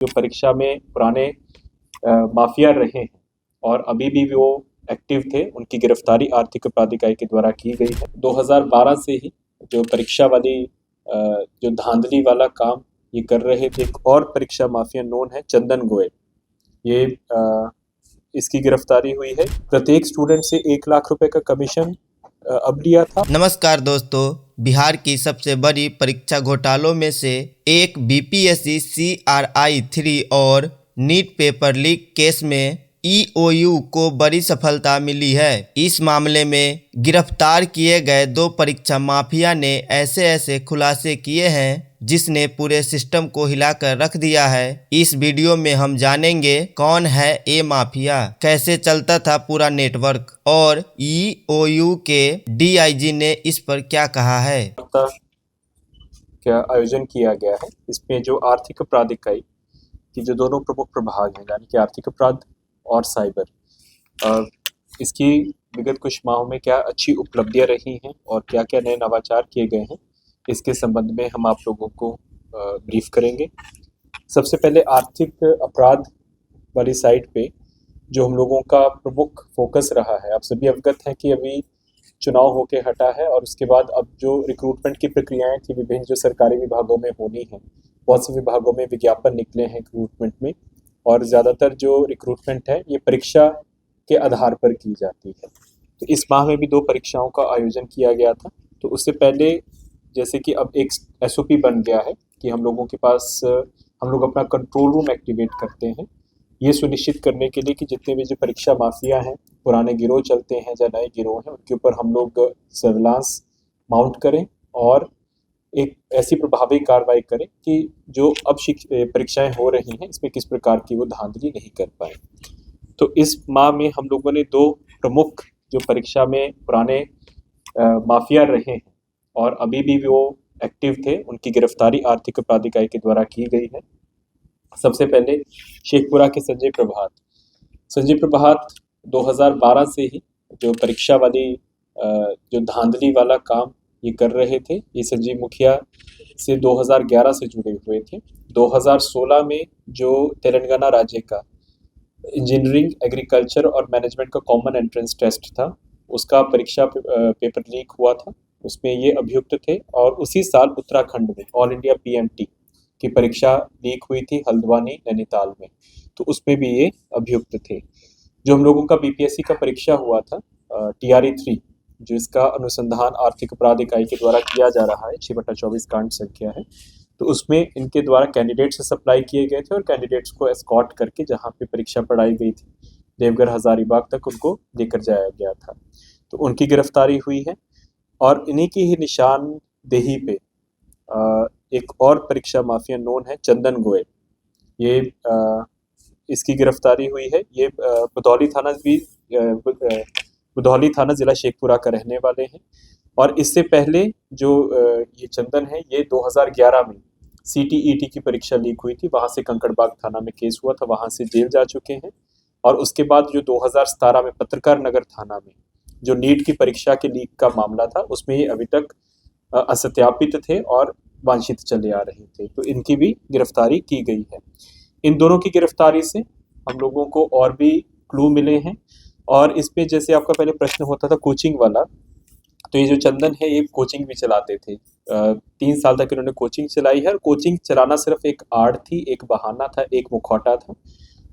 जो परीक्षा में पुराने माफिया रहे हैं और अभी भी वो एक्टिव थे, उनकी गिरफ्तारी आर्थिक अपराध इकाई के द्वारा की गई है। 2012 से ही जो परीक्षा वाली जो धांधली वाला काम ये कर रहे थे। एक और परीक्षा माफिया नोन है चंदन गोयल, ये इसकी गिरफ्तारी हुई है। प्रत्येक स्टूडेंट से 1 लाख रुपए का कमीशन अब लिया था। नमस्कार दोस्तों, बिहार की सबसे बड़ी परीक्षा घोटालों में से एक बीपीएससी CRI 3 और नीट पेपर लीक केस में EOU को बड़ी सफलता मिली है। इस मामले में गिरफ्तार किए गए 2 परीक्षा माफिया ने ऐसे खुलासे किए हैं जिसने पूरे सिस्टम को हिलाकर रख दिया है। इस वीडियो में हम जानेंगे कौन है ये माफिया, कैसे चलता था पूरा नेटवर्क और EOU के DIG ने इस पर क्या कहा है। क्या आयोजन किया गया है, इसमें जो आर्थिक अपराध इकाई की जो दोनों प्रमुख प्रभाग हैं, यानी कि आर्थिक अपराध और साइबर, इसकी विगत कुछ माहों में क्या अच्छी उपलब्धियां रही हैं और क्या क्या नए नवाचार किए गए हैं, इसके संबंध में हम आप लोगों को ब्रीफ करेंगे। सबसे पहले आर्थिक अपराध वाली साइट पे जो हम लोगों का प्रमुख फोकस रहा है, आप सभी अवगत हैं कि अभी चुनाव होके हटा है और उसके बाद अब जो रिक्रूटमेंट की प्रक्रियाएं थी विभिन्न जो सरकारी विभागों में होनी है, बहुत से विभागों में विज्ञापन निकले हैं रिक्रूटमेंट में, और ज़्यादातर जो रिक्रूटमेंट है ये परीक्षा के आधार पर की जाती है। तो इस माह में भी 2 परीक्षाओं का आयोजन किया गया था। तो उससे पहले जैसे कि अब एक SOP बन गया है कि हम लोगों के पास हम लोग अपना कंट्रोल रूम एक्टिवेट करते हैं, ये सुनिश्चित करने के लिए कि जितने भी जो परीक्षा माफिया हैं, पुराने गिरोह चलते हैं या नए गिरोह हैं, उनके ऊपर हम लोग सर्विलांस माउंट करें और एक ऐसी प्रभावी कार्रवाई करें कि जो अब परीक्षाएं हो रही हैं इसमें किस प्रकार की वो धांधली नहीं कर पाए। तो इस माह में हम लोगों ने 2 प्रमुख जो परीक्षा में पुराने माफिया रहे हैं और अभी भी वो एक्टिव थे, उनकी गिरफ्तारी आर्थिक अपराध इकाई के द्वारा की गई है। सबसे पहले शेखपुरा के संजय प्रभात 2012 से ही जो परीक्षा वाली जो धांधली वाला काम ये कर रहे थे। ये संजीव मुखिया से 2011 से जुड़े हुए थे। 2016 में जो तेलंगाना राज्य का इंजीनियरिंग, एग्रीकल्चर और मैनेजमेंट का कॉमन एंट्रेंस टेस्ट था, उसका परीक्षा पेपर लीक हुआ था, उसमें ये अभियुक्त थे। और उसी साल उत्तराखंड में ऑल इंडिया PMT की परीक्षा लीक हुई थी हल्द्वानी नैनीताल में, तो उसमें भी ये अभियुक्त थे। जो हम लोगों का BPSC का परीक्षा हुआ था TRE 3, जो इसका अनुसंधान आर्थिक अपराध इकाई के द्वारा किया जा रहा है, 6/24 कांड संख्या है, तो उसमें इनके द्वारा कैंडिडेट से सप्लाई किए गए थे और कैंडिडेट्स को एस्कॉर्ट करके जहाँ पे परीक्षा पढ़ाई गई थी देवघर हजारीबाग तक उनको लेकर जाया गया था। तो उनकी गिरफ्तारी हुई है और इन्हीं की ही निशानदेही पे एक और परीक्षा माफिया नोन है चंदन गोयल, ये इसकी गिरफ्तारी हुई है। ये बुधौली थाना जिला शेखपुरा का रहने वाले हैं और इससे पहले जो ये चंदन है ये 2011 में CTET की परीक्षा लीक हुई थी, वहां से कंकड़बाग थाना में केस हुआ था, वहां से जेल जा चुके हैं। और उसके बाद जो 2017 में पत्रकार नगर थाना में जो नीट की परीक्षा के लीक का मामला था, उसमें ये अभी तक असत्यापित थे और वांछित चले आ रहे थे, तो इनकी भी गिरफ्तारी की गई है। इन दोनों की गिरफ्तारी से हम लोगों को और भी क्लू मिले हैं। और इसमें जैसे आपका पहले प्रश्न होता था कोचिंग वाला, तो ये जो चंदन है ये कोचिंग भी चलाते थे। 3 साल तक इन्होंने कोचिंग चलाई है और कोचिंग चलाना सिर्फ एक आड़ थी, एक बहाना था, एक मुखौटा था।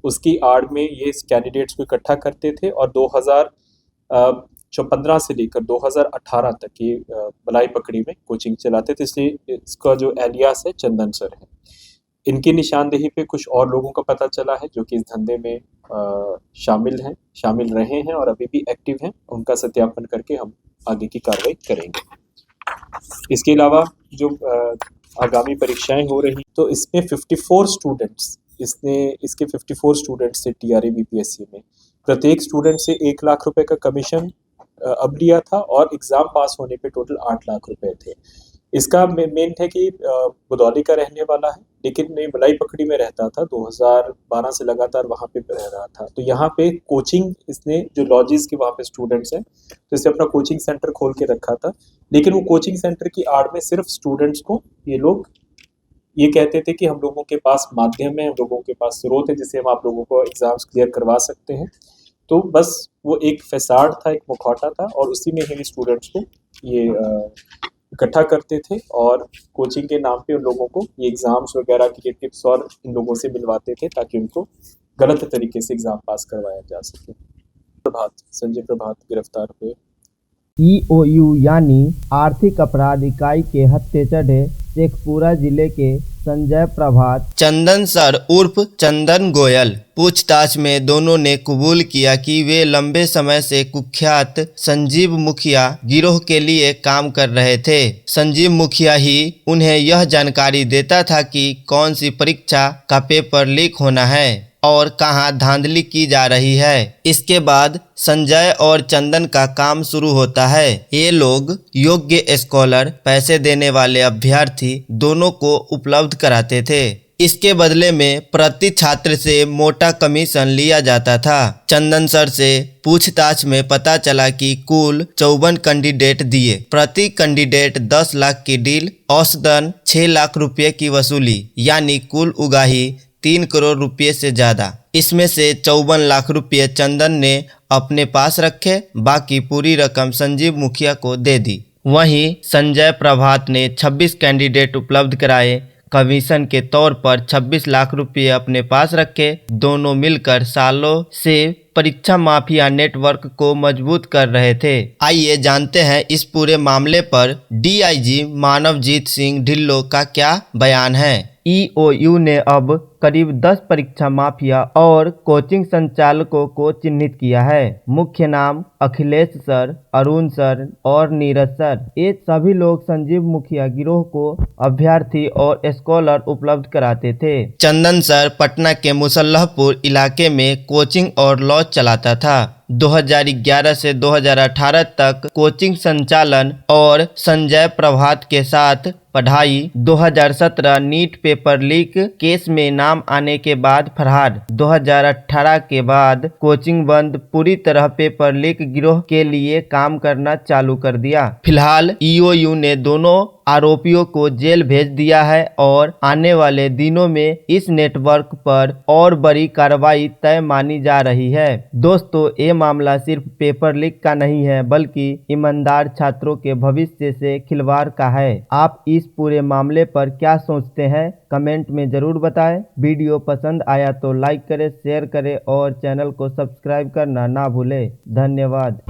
उसकी आड़ में ये कैंडिडेट्स को इकट्ठा करते थे और 2015 से लेकर 2018 तक ये बलाई पकड़ी में कोचिंग चलाते थे, इसलिए इसका जो एलियास है चंदन सर है। इनकी निशानदेही पे कुछ और लोगों का पता चला है जो कि इस धंधे में शामिल रहे हैं और अभी भी एक्टिव हैं, उनका सत्यापन करके हम आगे की कार्रवाई करेंगे। इसके अलावा जो आगामी परीक्षाएं हो रही, तो इसमें 54 स्टूडेंट्स इसके 54 स्टूडेंट्स से TRE BPSC में प्रत्येक स्टूडेंट से 1 लाख रुपए का कमीशन अब लिया था और एग्जाम पास होने पे टोटल 8 लाख रुपए थे। इसका मेन है कि बुधौली का रहने वाला है, लेकिन मैं मलाई पकड़ी में रहता था, 2012 से लगातार वहाँ पे रह रहा था। तो यहाँ पे कोचिंग इसने जो लॉजेस के वहाँ पे स्टूडेंट्स हैं, तो इसने अपना कोचिंग सेंटर खोल के रखा था, लेकिन वो कोचिंग सेंटर की आड़ में सिर्फ स्टूडेंट्स को ये लोग ये कहते थे कि हम लोगों के पास माध्यम है, हम लोगों के पास स्रोत है जिससे हम आप लोगों को एग्ज़ाम्स क्लियर करवा सकते हैं। तो बस वो एक फ़ैसाड था, एक मुखौटा था और उसी में ही स्टूडेंट्स को ये इकट्ठा करते थे और कोचिंग के नाम पे उन लोगों को ये एग्ज़ाम्स वगैरह की टिप्स और इन लोगों से मिलवाते थे ताकि उनको गलत तरीके से एग्ज़ाम पास करवाया जा सके। संजय प्रभात गिरफ्तार हुए। EOU यानी आर्थिक अपराध इकाई के हत्थे चढ़े शेखपुरा जिले के संजय प्रभात चंदन सर उर्फ चंदन गोयल। पूछताछ में दोनों ने कबूल किया कि वे लंबे समय से कुख्यात संजीव मुखिया गिरोह के लिए काम कर रहे थे। संजीव मुखिया ही उन्हें यह जानकारी देता था कि कौन सी परीक्षा का पेपर लीक होना है और कहां धांधली की जा रही है। इसके बाद संजय और चंदन का काम शुरू होता है। ये लोग योग्य स्कॉलर, पैसे देने वाले अभ्यर्थी दोनों को उपलब्ध कराते थे। इसके बदले में प्रति छात्र से मोटा कमीशन लिया जाता था। चंदन सर से पूछताछ में पता चला कि कुल 54 कैंडिडेट दिए, प्रति कैंडिडेट 10 लाख की डील, औसतन 6 लाख रुपये की वसूली, यानी कुल उगाही 3 करोड़ रुपये से ज़्यादा। इसमें से 54 लाख रुपये चंदन ने अपने पास रखे, बाकी पूरी रकम संजीव मुखिया को दे दी। वहीं संजय प्रभात ने 26 कैंडिडेट उपलब्ध कराए, कमीशन के तौर पर 26 लाख रुपये अपने पास रखे। दोनों मिलकर सालों से परीक्षा माफिया नेटवर्क को मजबूत कर रहे थे। आइए जानते हैं इस पूरे मामले पर DIG मानवजीत सिंह ढिल्लों का क्या बयान है। EOU ने अब करीब 10 परीक्षा माफिया और कोचिंग संचालकों को चिन्हित किया है। मुख्य नाम अखिलेश सर, अरुण सर और नीरज सर। ये सभी लोग संजीव मुखिया गिरोह को अभ्यर्थी और स्कॉलर उपलब्ध कराते थे। चंदन सर पटना के मुसल्लहपुर इलाके में कोचिंग और लॉज चलाता था। 2011 से 2018 तक कोचिंग संचालन और संजय प्रभात के साथ पढ़ाई। 2017 नीट पेपर लीक केस में नाम आने के बाद फरार। 2018 के बाद कोचिंग बंद, पूरी तरह पेपर लीक गिरोह के लिए काम करना चालू कर दिया। फिलहाल EOU ने दोनों आरोपियों को जेल भेज दिया है और आने वाले दिनों में इस नेटवर्क पर और बड़ी कार्रवाई तय मानी जा रही है। दोस्तों, ये मामला सिर्फ पेपर लीक का नहीं है, बल्कि ईमानदार छात्रों के भविष्य से खिलवाड़ का है। आप इस पूरे मामले पर क्या सोचते हैं, कमेंट में जरूर बताएं। वीडियो पसंद आया तो लाइक करें, शेयर करें और चैनल को सब्सक्राइब करना ना भूलें। धन्यवाद।